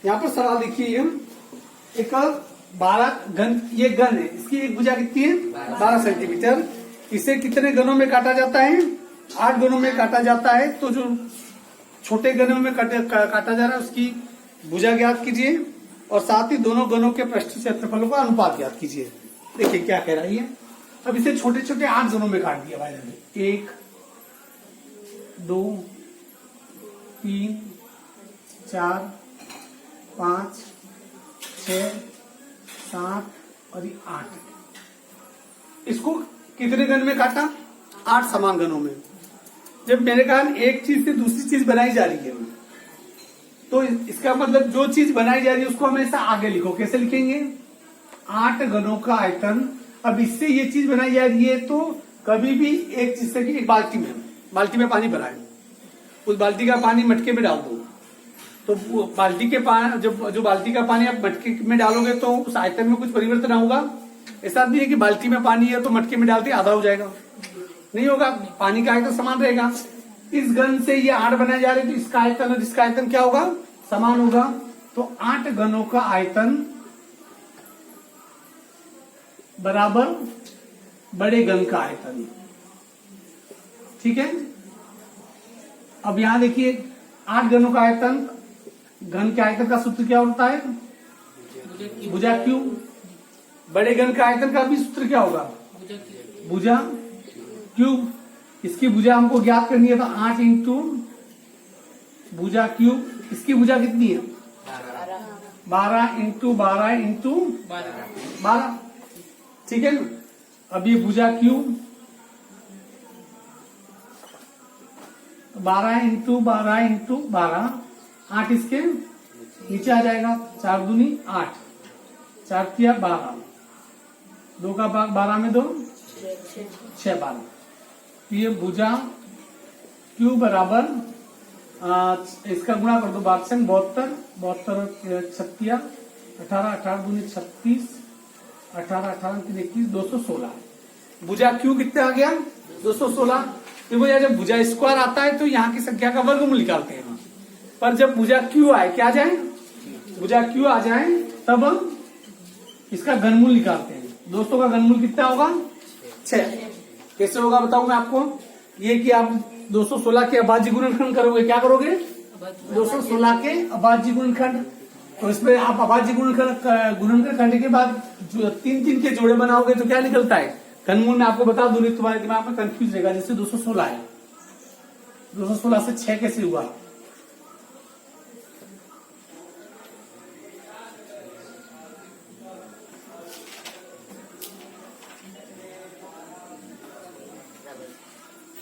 यहाँ पर सवाल देखिए, एक 12 घन, ये घन है, इसकी एक भुजा कितनी है 12 सेंटीमीटर। इसे कितने घनों में काटा जाता है 8 घनों में काटा जाता है। तो जो छोटे घनों में काटा जा रहा है उसकी भुजा ज्ञात कीजिए और साथ ही दोनों घनों के पृष्ठीय क्षेत्रफलों का अनुपात ज्ञात कीजिए। देखिए क्या कह रहा है ये। अब इसे छोटे छोटे 8 घनों में काट दिया भाई ने, 1 2 3 4 5 6 7 और 8। इसको कितने घन में काटा 8 समान घनों में। जब मेरे ख्याल एक चीज से दूसरी चीज बनाई जा रही है तो इसका मतलब जो चीज बनाई जा रही है उसको हमेशा आगे लिखो। कैसे लिखेंगे 8 घनों का आयतन। अब इससे ये चीज बनाई जा रही है तो कभी भी एक चीज से एक बाल्टी में पानी भराए, उस बाल्टी का पानी मटके में डाल दो तो बाल्टी के पानी जो बाल्टी का पानी आप मटके में डालोगे तो उस आयतन में कुछ परिवर्तन होगा। ऐसा नहीं है कि बाल्टी में पानी है तो मटके में डालते आधा हो जाएगा, नहीं होगा, पानी का आयतन समान रहेगा। इस घन से ये 8 बनाए जा रहे तो इसका आयतन और इसका आयतन क्या होगा समान होगा। तो 8 घनों का आयतन बराबर बड़े घन का आयतन। ठीक है। अब यहां देखिए 8 घनों का आयतन, घन के आयतन का सूत्र क्या होता है भुजा क्यूब। बड़े घन का आयतन का भी सूत्र क्या होगा भुजा क्यूब। इसकी भुजा हमको ज्ञात करनी है तो 8 इंटू भुजा क्यूब। इसकी भुजा कितनी है 12 इंटू 12 इंटू 12। ठीक है। अब ये भुजा क्यूब 12 इंटू 12 इंटू 12, 8 इसके नीचे आ जाएगा, 4 दूनी 8, 4 तिया 12, 2 का भाग 12 में 2 6 12। ये भुजा क्यू बराबर इसका गुणा कर दो भाग से 72, 72 छत्तिया 18, 18 दूनी 36, 18 18 21, 216। भुजा क्यू कितना आ गया 216। देखो यार जब भुजा स्क्वायर आता है तो यहाँ की संख्या का वर्गमूल निकालते हैं, पर जब भुजा क्यू आए क्या जाए भुजा क्यू आ जाए तब हम इसका घनमूल निकालते हैं। 200 का घनमूल कितना होगा 6। कैसे होगा बताऊं मैं आपको। ये कि आप 216 के अभाज्य गुणनखंड करोगे, क्या करोगे 216 के अभाज्य गुणनखंड। तो इसमें आप अभाज्य गुणनखंड करने के बाद 3 के जोड़े बनाओगे तो क्या निकलता है घनमूल। में आपको बता दूं तुम्हारे दिमाग में कंफ्यूज रहेगा। जैसे 216 है, 216 से 6 कैसे हुआ।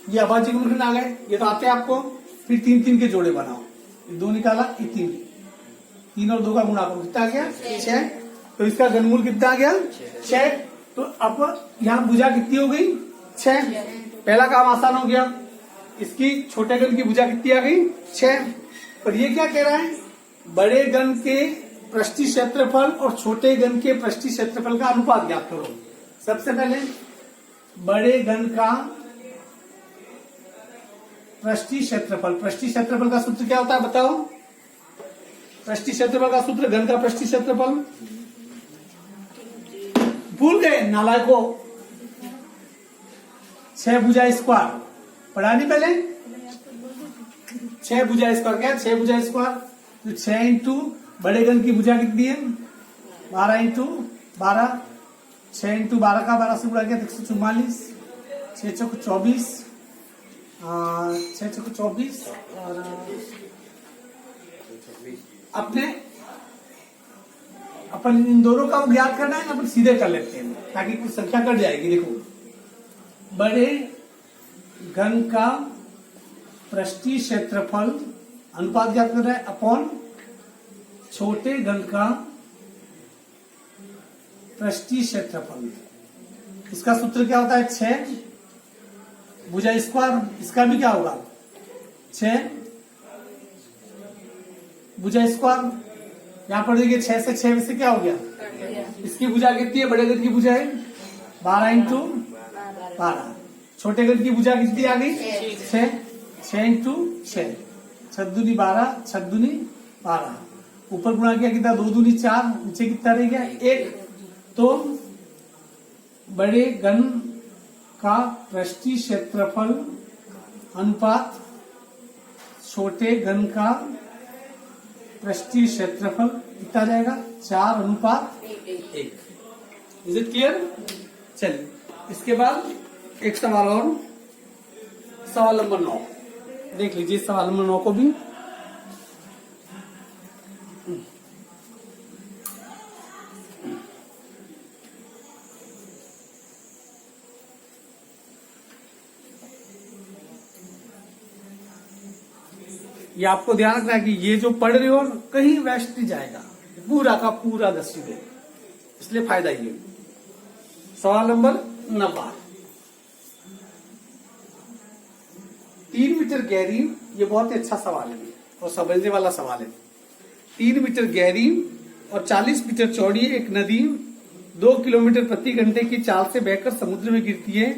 ये अभाज्य गुणनखंड आ गए, ये तो आते हैं आपको। फिर 3 के जोड़े बनाओ, 2 निकाला, ये 3 और 2 का गुणा करो, कितना आ गया 6। तो इसका घनमूल कितना आ गया 6। तो अब यहाँ भुजा कितनी हो गई 6। पहला काम आसान हो गया। इसकी छोटे घन की भुजा कितनी आ गई 6। पर ये क्या कह रहा है बड़े घन के पृष्ठीय क्षेत्रफल और छोटे घन के पृष्ठीय क्षेत्रफल का अनुपात ज्ञात करो। सबसे पहले बड़े घन का पृष्ठीय क्षेत्रफल का सूत्र क्या होता है बताओ। पृष्ठीय क्षेत्रफल का सूत्र घन का पृष्ठीय क्षेत्रफल भूल गए नालायकों। 6 भुजा स्क्वायर पढ़ा नहीं पहले। 6 भुजा स्क्वायर क्या 6 भुजा स्क्वायर। तो 6 इंटू बड़े घन की भुजा कितनी है 12 इंटू 12, 6 इंटू 12 का 12 से गुणा किया 144, 6 चौक 24, 6 चौक 24 और अपने अपन इन दोनों का ज्ञात करना है, अपन सीधे कर लेते हैं ताकि कुछ संख्या कट जाएगी। देखो बड़े घन का पृष्ठीय क्षेत्रफल अनुपात ज्ञात कर रहा है अपॉन छोटे घन का पृष्ठीय क्षेत्रफल। इसका सूत्र क्या होता है 6 भुजा स्क्वायर। इसका भी क्या होगा 6 भुजा स्क्वायर। यहाँ पर देखिए 6 से 6 में से क्या हो गया इसकी भुजा कितनी है बड़े घन की भुजा है 12 इंटू 12। छोटे घन की भुजा कितनी आ गई 6 इंटू 6, 6 दूनी 12, 6 दूनी 12। ऊपर गुणा किया कितना, 2 दूनी 4, नीचे कितना रह गया 1। तो बड़े घन का पृष्ठीय क्षेत्रफल अनुपात छोटे घन का पृष्ठीय क्षेत्रफल कितना जाएगा, 4:1। Is it clear? चलिए इसके बाद एक सवाल और, सवाल नंबर 9 देख लीजिए। सवाल नंबर 9 को भी ये आपको ध्यान रखना है कि ये जो पढ़ रहे हो कहीं वेस्ट नहीं जाएगा, पूरा का पूरा 10 दे, इसलिए फायदा ये। सवाल नंबर 90, 3 मीटर गहरी, ये बहुत ही अच्छा सवाल है और समझने वाला सवाल है। 3 मीटर गहरी और 40 मीटर चौड़ी एक नदी 2 किलोमीटर प्रति घंटे की चाल से बहकर समुद्र में गिरती है,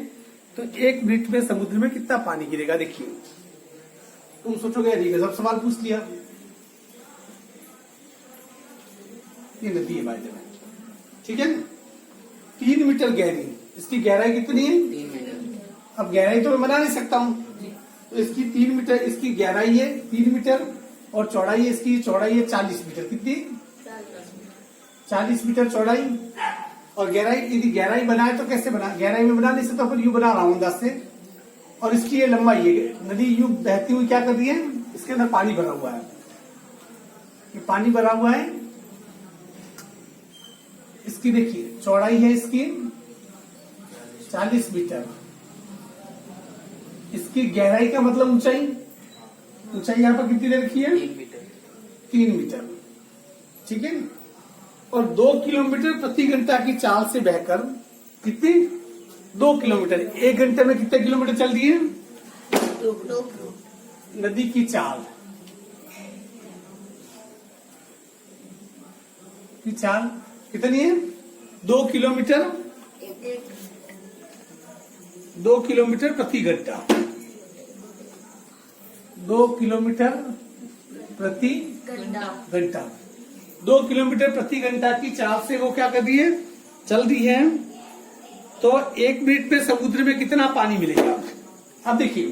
तो 1 मिनट में समुद्र में कितना पानी गिरेगा? देखिए तुम सोचोगे ठीक है सब सवाल पूछ लिया, ये नदी है भाई, ठीक है। 3 मीटर गहरी, इसकी गहराई कितनी है? 3 मीटर। अब गहराई तो मैं बना नहीं सकता हूँ, तो इसकी 3 मीटर, इसकी गहराई है 3 मीटर और चौड़ाई है, इसकी चौड़ाई है 40 मीटर। कितनी? 40 मीटर चौड़ाई और गहराई। यदि गहराई बनाए तो कैसे बना, गहराई में बना नहीं सकता, पर यू बना रहा हूँ 10 से। और इसकी ये लंबाई है, नदी यू बहती हुई क्या कर रही है, इसके अंदर पानी भरा हुआ है, ये पानी भरा हुआ है। इसकी देखिए चौड़ाई है इसकी 40 मीटर, इसकी गहराई का मतलब ऊंचाई, ऊंचाई यहाँ पर कितनी दे रखी है? 3 मीटर। 3 मीटर, ठीक है। और 2 किलोमीटर प्रति घंटा की चाल से बहकर कितनी? 2 किलोमीटर। 1 घंटे में कितने किलोमीटर चल रही है? 2। नदी की चाल कितनी है? 2 किलोमीटर, 2 किलोमीटर प्रति घंटा, 2 किलोमीटर प्रति घंटा, 2 किलोमीटर प्रति घंटा की चाल से वो क्या कर रही है, चल रही है। तो 1 मिनट में समुद्र में कितना पानी मिलेगा? अब देखिए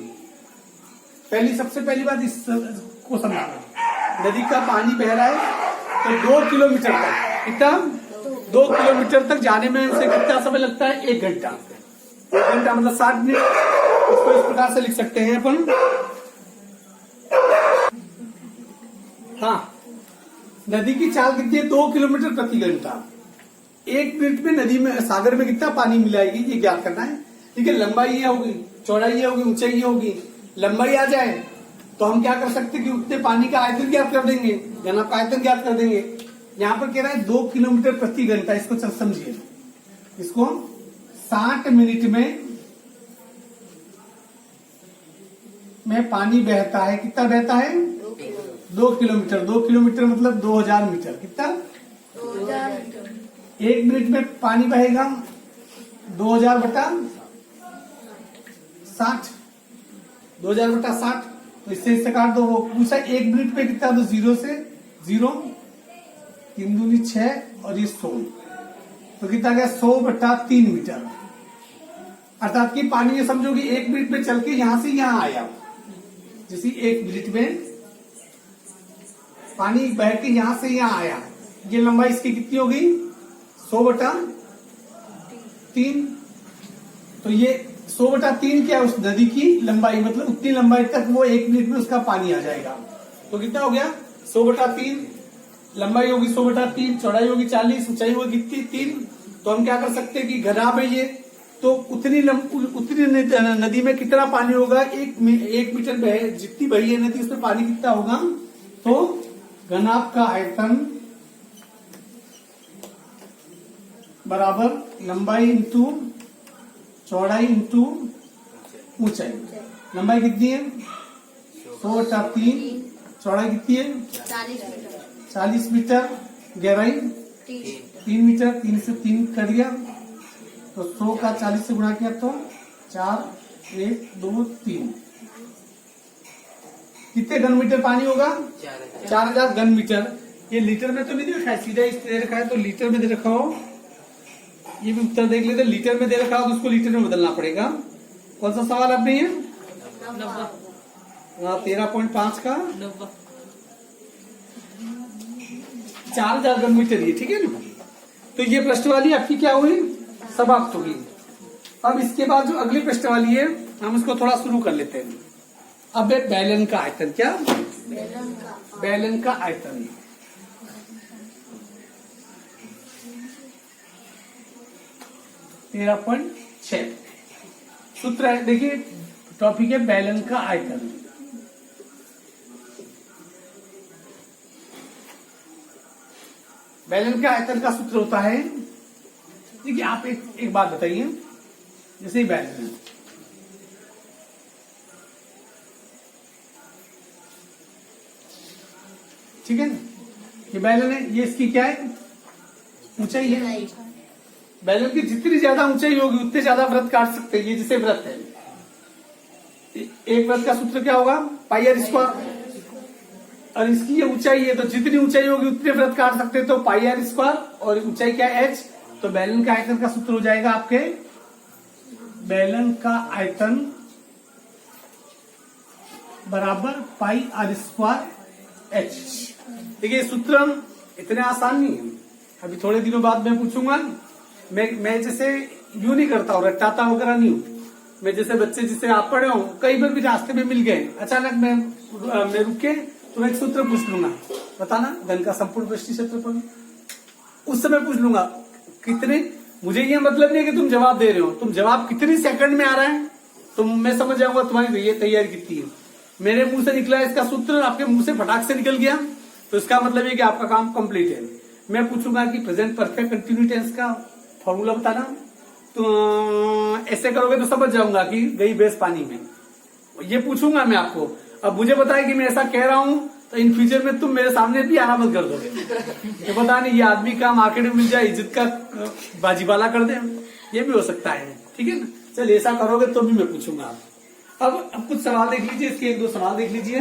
सबसे पहली बात इसको समझना, नदी का पानी बह रहा है तो 2 किलोमीटर तक, कितना? 2 किलोमीटर तक जाने में उसे कितना समय लगता है? 1 घंटा। 1 घंटा मतलब 60 मिनट। इसको इस प्रकार से लिख सकते हैं अपन, हाँ, नदी की चाल कितनी है? 2 किलोमीटर प्रति घंटा। 1 मिनट में नदी में, सागर में कितना पानी मिलाएगी ये ज्ञात करना है, ठीक है। लंबाई ये होगी, चौड़ाई ये होगी, ऊंचाई ये होगी। लंबाई आ जाए तो हम क्या कर सकते हैं कि उतने पानी का आयतन ज्ञात कर देंगे, घनत्व का आयतन ज्ञात कर देंगे। यहाँ पर कह रहा है 2 किलोमीटर प्रति घंटा, इसको समझिए, इसको 60 मिनट में पानी बहता है। कितना बहता है? 2 किलोमीटर। 2 किलोमीटर मतलब 2000 मीटर। कितना? 2000 मीटर। 1 मिनट में पानी बहेगा 2000 बटा 60, 2000 बटा 60। तो इससे काट दो, वो पूछा 1 मिनट में कितना, तो 0 से 0, 3 दूनी 6 और ये 100, तो कितना गया 100 बटा 3 मीटर। अर्थात कि पानी ये समझो कि 1 मिनट में चल के यहां से यहां आया, जैसे 1 मिनट में पानी बह के यहां से यहां आया, ये लंबाई इसकी कितनी हो गई? 100 बटा 3। तो ये 100 बटा 3 क्या है? उस नदी की लंबाई, मतलब उतनी लंबाई तक वो 1 मिनट में उसका पानी आ जाएगा। तो कितना हो गया? 100 बटा 3, लंबाई होगी 100 बटा 3, चौड़ाई होगी 40, ऊंचाई होगी कितनी? 3। तो हम क्या कर सकते हैं कि घनाभ है ये, तो उतनी नदी में कितना पानी होगा? 1 मीटर जितनी बही है नदी, उसमें पानी कितना होगा? तो घनाभ का आयतन बराबर लंबाई इंटू चौड़ाई इंटू ऊंचाई। लंबाई कितनी है? 100 बटा 3, चौड़ाई कितनी है? 40 मीटर, गहराई 3 मीटर। 3 से 3 कर दिया तो 100 का 40 से गुणा किया तो 4, 1, 2, 3। कितने घन मीटर पानी होगा? 4000 घन मीटर। ये लीटर में तो नहीं दे रखा है, सीधा इस दे रखा है, तो लीटर में दे रखा हो, ये भी उत्तर देख लेते, लीटर में दे रखा हो तो उसको लीटर में बदलना पड़ेगा। कौन सा सवाल आपने ये? 13.5 का 4000 घन मीटर, ये ठीक है ना। तो ये प्रश्नवाली आपकी क्या हुई, समाप्त होगी। अब इसके बाद जो अगली प्रश्नवाली है हम उसको थोड़ा शुरू कर लेते हैं। अब है बेलन का आयतन, क्या? बेलन का आयतन। तेरह पॉइंट 6 सूत्र है, देखिए टॉपिक है बेलन का आयतन। बेलन का आयतन का सूत्र होता है, देखिए आप एक बात बताइए, जैसे ही बेलन है, ठीक है ना, ये बेलन है, ये इसकी क्या है, ऊंचाई है। बेलन की जितनी ज्यादा ऊंचाई होगी उतने ज्यादा वृत्त काट सकते हैं। ये जैसे वृत्त है, एक वृत्त का सूत्र क्या होगा, पाई आर स्क्वायर, और इसकी ये ऊंचाई है, तो जितनी ऊंचाई होगी उतने वृत्त काट सकते हैं, तो पाई आर स्क्वायर, और ऊंचाई क्या है, एच। तो बेलन का आयतन का सूत्र हो जाएगा आपके, बेलन का आयतन बराबर पाई आर स्क्वायर एच। देखिए सूत्र इतने आसान नहीं है, अभी थोड़े दिनों बाद मैं पूछूंगा। मैं जैसे यूं नहीं करता हूँ, रटाता वगैरह नहीं हूँ। मैं जैसे बच्चे जिसे आप पढ़े हो, कई बार भी रास्ते में मिल गए, अचानक मैं रुक के तो एक सूत्र पूछ लूंगा, बताना घन का संपूर्ण पृष्ठीय क्षेत्रफल। उस समय पूछ लूंगा कितने, मुझे ये मतलब नहीं है कि तुम जवाब दे रहे हो, तुम जवाब कितनी सेकंड में आ रहा है, तो मैं समझ जाऊंगा तुम्हारी ये तैयारी कितनी है। मेरे मुंह से निकला इसका सूत्र, आपके मुंह से फटाक से निकल गया, तो इसका मतलब ये कि आपका काम कंप्लीट है। मैं पूछूंगा कि प्रेजेंट परफेक्ट कंटिन्यू टेंस का फॉर्मूला बताना, तो ऐसे करोगे तो समझ जाऊंगा कि गई भैंस पानी में। ये पूछूंगा मैं आपको, अब मुझे बताया कि मैं ऐसा कह रहा हूं, तो इन फ्यूचर में तुम मेरे सामने भी आना बंद कर दोगे। ये पता नहीं, ये आदमी का मार्केट में मिल जाए, इज्जत का बाजीवाला कर दे, ये भी हो सकता है, ठीक है ना। चल ऐसा करोगे तो भी मैं पूछूंगा। अब कुछ सवाल देख लीजिए, इसके एक दो सवाल देख लीजिए।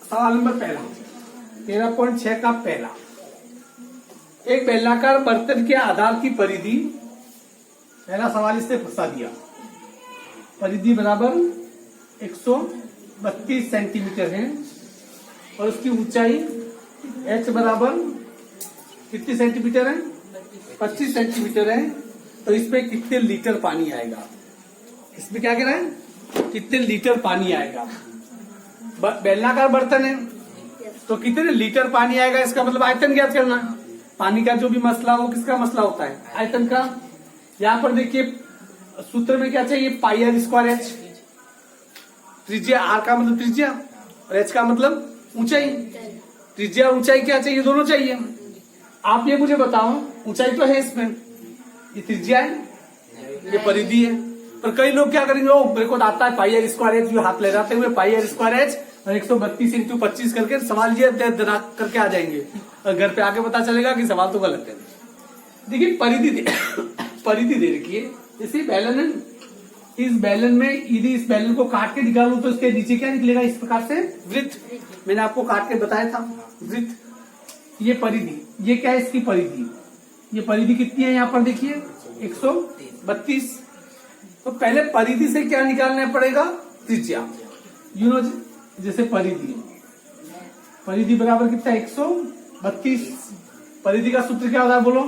सवाल नंबर पहला, 13.6 का पहला, एक बेलनाकार बर्तन के आधार की परिधि, पहला सवाल इससे फंसा दिया, परिधि बराबर 132 सेंटीमीटर है, और उसकी ऊंचाई h बराबर कितनी सेंटीमीटर है, 25 सेंटीमीटर है। तो इसमें कितने लीटर पानी आएगा, इसमें क्या कह रहा है, कितने लीटर पानी आएगा। बेलनाकार बर्तन है तो कितने लीटर पानी आएगा, इसका मतलब आयतन ज्ञात करना। पानी का जो भी मसला हो, किसका मसला होता है, आयतन का। यहाँ पर देखिए सूत्र में क्या चाहिए, पाई आर स्क्वायर एच, त्रिज्या आर का मतलब त्रिज्या और एच का मतलब ऊंचाई। त्रिज्या ऊंचाई क्या चाहिए, दोनों चाहिए। आप ये मुझे बताओ, ऊंचाई तो है इसमें, ये त्रिज्या है, ये परिधि है। पर कई लोग क्या करेंगे, ओ मेरे को आता है पाई आर स्क्वायर एच, जो हाथ ले जाते हुए पाई आर स्क्वायर एच और 132 इंटू 25 करके सवाल ये करके आ जाएंगे, और घर पे आके पता चलेगा कि सवाल तो गलत है। देखिए परिधि दे रखी है, जैसे बेलन है, इस बेलन में यदि इस बेलन को काट के निकालूं तो इसके नीचे क्या निकलेगा, इस प्रकार से वृत्त। मैंने आपको काट के बताया था वृत्त। ये परिधि, ये क्या है, इसकी परिधि। ये परिधि कितनी है, यहाँ पर देखिए 132। तो पहले परिधि से क्या निकालना पड़ेगा, त्रिज्या। यू नो, जैसे परिधि बराबर कितना, 132। परिधि का सूत्र क्या होता है, बोलो,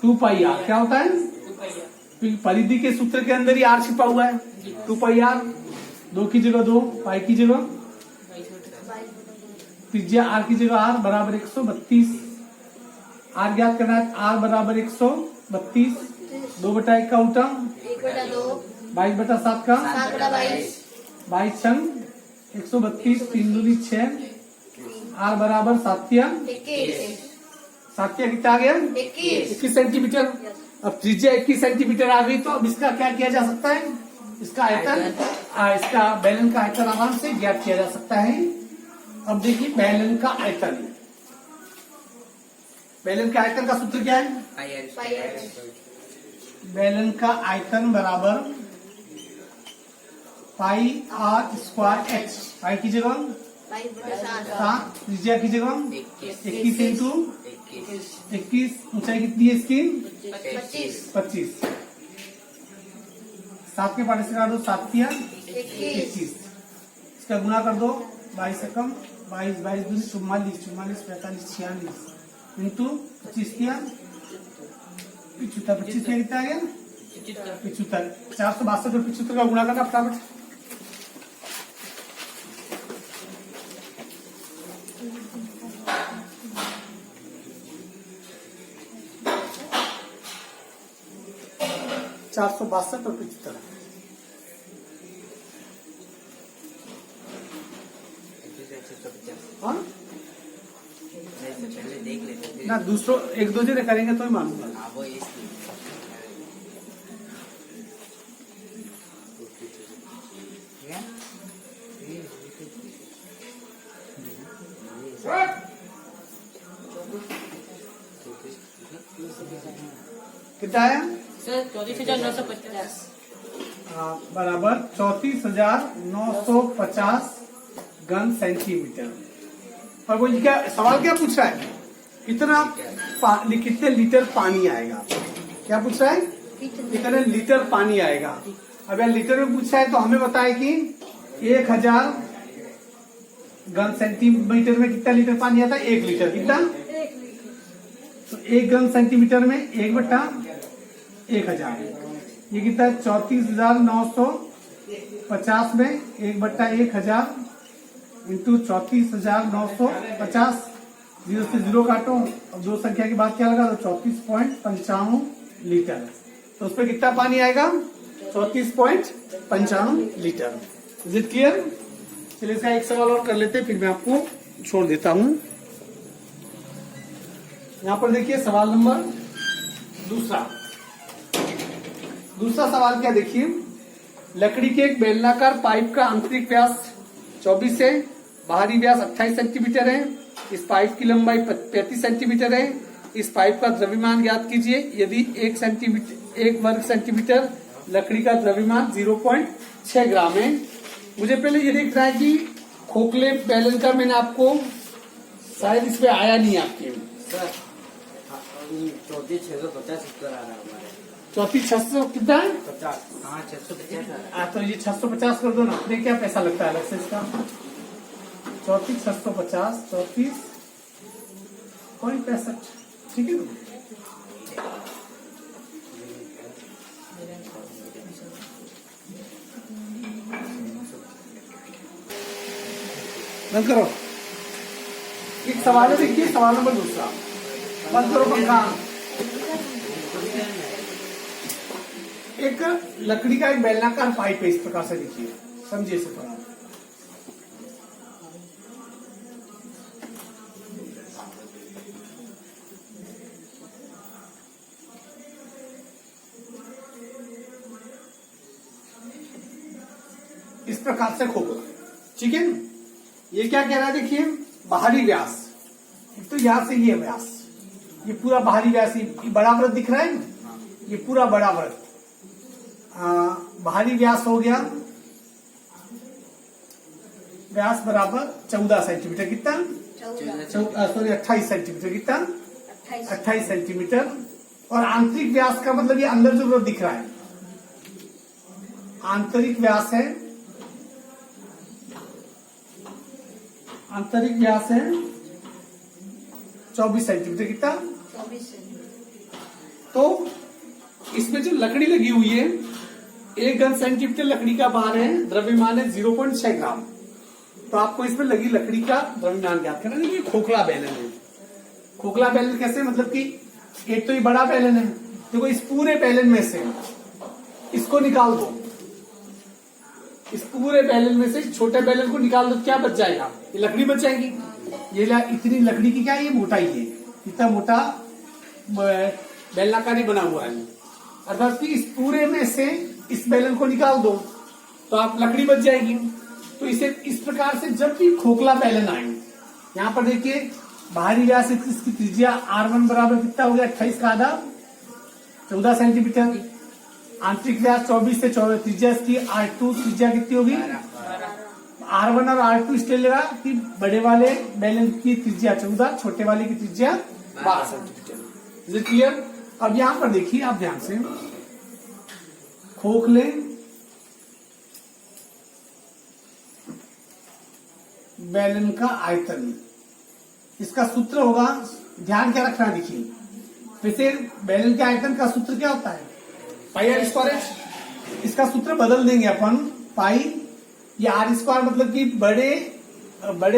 2 पाई आर। क्या होता है, परिधि के सूत्र के अंदर ही आर छिपा हुआ है, 2 पाई आर। 2 की जगह 2, पाई की जगह त्रिज्या, आर की जगह आर बराबर 132। आर ज्ञात करना है, आर बराबर 132, 2/1 का उल्टा 22/7 का 22 छंग 132, 3 दूनी 6, आर बराबर 7 कितना आ गया, 21 सेंटीमीटर। अब त्रिज्या 21 सेंटीमीटर आ गई, तो अब इसका क्या किया जा सकता है, इसका आयतन, इसका बेलन का आयतन आराम से ज्ञात किया जा सकता है। अब देखिए बेलन का आयतन, बेलन का आयतन का सूत्र क्या है, बेलन का आयतन बराबर पाई आर स्क्वायर एच। पाई की जगह 7 त्रिज्या की जगह 21 इंटू 21, ऊंचाई कितनी है इसकी 25। 7 के पाटे से काट दो, 7 किया 21, इसका गुना कर दो 22 से कम 22, 22 दूनी 44, 44, 45, 46 इंटू 25 किया 75, 25 में कितना आ गया 75, 462 और 75 का गुणा करना फटाफट। चार सौ बासठ और 75। हाँ पहले देख लेते ना, दूसरों एक दो जने करेंगे तो ही मालूम। वो इसलिए कितना है सर 34,950 बराबर 34,950 घन सेंटीमीटर। और वो क्या सवाल क्या पूछ रहा है, कितने लीटर पानी आएगा, क्या पूछ रहा है कितने लीटर पानी आएगा। अब यार लीटर में पूछा है तो हमें बताए कि 1000 घन सेंटीमीटर में कितना लीटर पानी आता है, 1 लीटर। कितना, तो 1 घन सेंटीमीटर में 1/1000, ये कितना है 34,950 में 1/1000 इंटू 34,950, 0 से 0 काटो, अब दो संख्या की बात क्या लगा तो 34.95 लीटर। तो उस पर कितना पानी आएगा 34.95 लीटर। Is it clear. चलिए इसका एक सवाल और कर लेते हैं, फिर मैं आपको छोड़ देता हूं। यहाँ पर देखिए सवाल नंबर दूसरा सवाल क्या देखिए, लकड़ी के एक बेलनाकार पाइप का आंतरिक व्यास 24 है, बाहरी व्यास 28 सेंटीमीटर है, इस पाइप की लंबाई 35 सेंटीमीटर है, इस पाइप का द्रव्यमान ज्ञात कीजिए। यदि 1 वर्ग सेंटीमीटर लकड़ी का द्रव्यमान 0.6 ग्राम है। मुझे पहले ये देखना है कि खोखले बैलन का मैंने आपको शायद इस पे आया नहीं आपके सर 34,650 उत्तर आ रहा है हमारे। 34,600 कितना है 50, हाँ 650। तो ये 650 कर दो ना, अपने क्या पैसा लगता है अलग से इसका। 34,650 34.65, ठीक है। बंद करो, एक सवाल है देखिए, सवाल नंबर दूसरा, बंद करो पंखा। एक लकड़ी का एक बेलनाकार पाइप है, इस प्रकार से देखिए, समझिए इसे थोड़ा। इस प्रकार से खोखला, ठीक है। ये क्या कह रहा है देखिए, बाहरी व्यास, एक तो यहां से ये व्यास, ये पूरा बाहरी व्यास, ये बड़ा वृत्त दिख रहा है ना, ये पूरा बड़ा वृत्त बाहरी व्यास हो गया, व्यास बराबर 14 सेंटीमीटर। कितना, सॉरी 28 सेंटीमीटर। कितना, 28 सेंटीमीटर। और आंतरिक व्यास का मतलब ये अंदर जो वृत्त दिख रहा है, आंतरिक व्यास है, आंतरिक व्यास है 24 सेंटीमीटर। कितना, 24 तो इसमें जो लकड़ी लगी हुई है 1 घन सेंटीमीटर लकड़ी का भार है, द्रव्यमान है 0.6 ग्राम। तो आपको इसमें लगी लकड़ी का द्रव्यमान ज्ञात करना है। ये खोखला बैलन है। खोखला बैलन कैसे, मतलब कि एक तो ये बड़ा बैलन है, देखो इस पूरे बैलन में से इसको निकाल दो, इस पूरे बैलन में से छोटे बैलन को निकाल दो, क्या बच जाएगा, ये लकड़ी बच जाएगी। ये इतनी लकड़ी की क्या है, ये मोटाई है, इतना मोटा बेलनाकार बना हुआ है। अर्थात कि इस पूरे में से इस बैलन को निकाल दो तो आप लकड़ी बच जाएगी। तो इसे इस प्रकार से जब भी खोखला बैलन आए, यहाँ पर देखिए बाहरी व्यास इसकी त्रिज्या R1 बराबर कितना हो गया, 28 का आधा 14 सेंटीमीटर। आंतरिक व्यास 24 से 24, त्रिज्या इसकी R2 त्रिज्या कितनी होगी R1 और R2 इसलिए लगा कि बड़े वाले बैलन की त्रिज्या 14, छोटे वाले की त्रिज्या 12 सेंटीमीटर। Is it clear? अब यहां पर देखिए आप ध्यान से, खोखले बैलन का आयतन, इसका सूत्र होगा, ध्यान क्या रखना, देखिए वैसे बैलन के आयतन का सूत्र क्या होता है, पाई आर स्क्वायर एच। इसका सूत्र बदल देंगे अपन, पाई या आर स्क्वायर, मतलब कि बड़े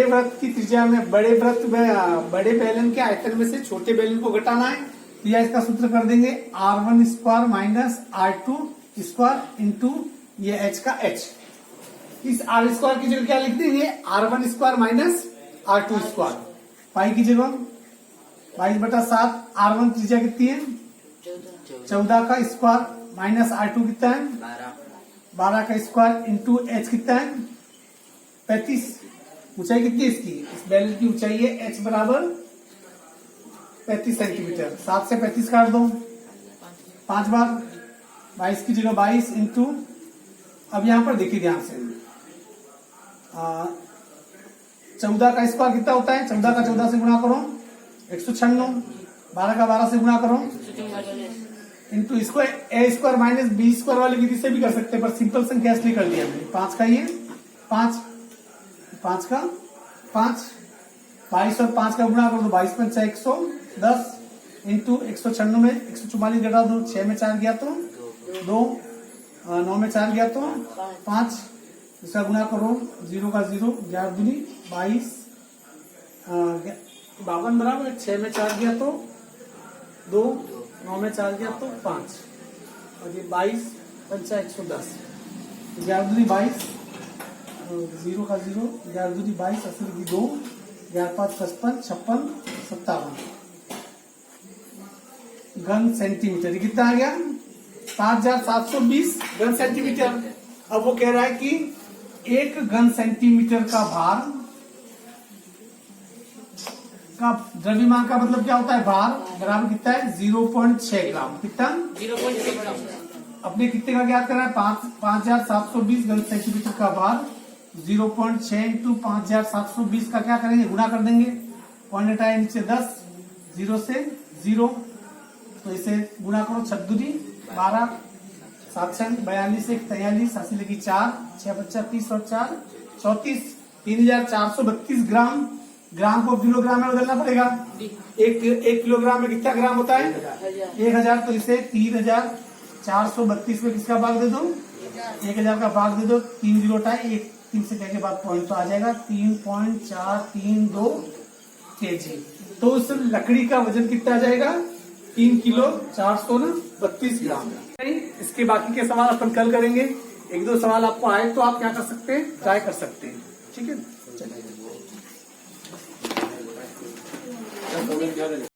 वृत्त की त्रिज्या में, बड़े वृत्त में बड़े बैलन के आयतन में से छोटे बैलन को घटाना है, तो या इसका सूत्र कर देंगे R1 square minus R2 square into ये h का h। इस R स्क्वायर की जगह क्या लिख देंगे, R1 square minus R2 square, पाई की जगह 22/7, R1 त्रिज्या कितनी है 14 का स्क्वायर माइनस R2 कितना है 12 का स्क्वायर इंटू h कितना है 35। ऊंचाई कितनी है इसकी, इस बैलन की ऊंचाई है h बराबर 35 सेंटीमीटर। 7 से 35 काट दो 5 बार, 22 की जगह 22 इंटू, अब यहां पर देखिए ध्यान से, 14 का स्क्वायर कितना होता है, 14 का 14 से गुणा करो 196, 12 का 12 से गुणा करो इंटू, इसको ए स्क्वायर माइनस बी स्क्वायर वाली विधि से भी कर सकते हैं, पर सिंपल संख्या इसलिए कर दिया हमने। 5 का ये 5 का 5, 22 और 5 का गुणा कर दो, 22 पंचा 110 इंटू 196 में 144 घटा दो, 6 में 4 गया तो 2, 9 में 4 गया तो 5, इसका गुणा करो 0 का 0, 11 दूनी 22, 52 बराबर, 6 में 4 गया तो 2, 9 में 4 गया तो 5, और ये 22 पंचा 110, 11 दूनी 22, 0 का 0, 11 दूनी 22, असली की 2, 11 5 55, 56 57 घन सेंटीमीटर। ये कितना आ गया 5720 घन सेंटीमीटर। अब वो कह रहा है कि 1 घन सेंटीमीटर का भार का द्रव्यमान का मतलब क्या होता है, भार बराबर कितना है 0.6 ग्राम। कितना 0.6 ग्राम। अपने कितने का ज्ञात करना है, 5720 घन सेंटीमीटर का भार 0.6 इंटू 5720 का क्या करेंगे, गुणा कर देंगे, पॉइंट हटाए नीचे 10, 0 से 0, तो इसे गुणा करो 6 12, 7 42, 1 43, 80 लगी 4, 6 25 30 और 4 34, 3432 ग्राम। ग्राम को किलोग्राम में बदलना पड़ेगा। एक किलोग्राम में कितना ग्राम होता है 1000, तो इसे 3432 में किसका भाग दे दो, 1000 का भाग दे दो, 3 0 टाइम 1 3 से के बाद पॉइंट तो आ जाएगा 3.432 kg। तो उस लकड़ी का वजन कितना आ जाएगा 3 किलो 432 ग्राम। इसके बाकी के सवाल अपन कल करेंगे। 1-2 सवाल आपको आए तो आप क्या कर सकते हैं, ट्राई कर सकते हैं। ठीक है, चलिए।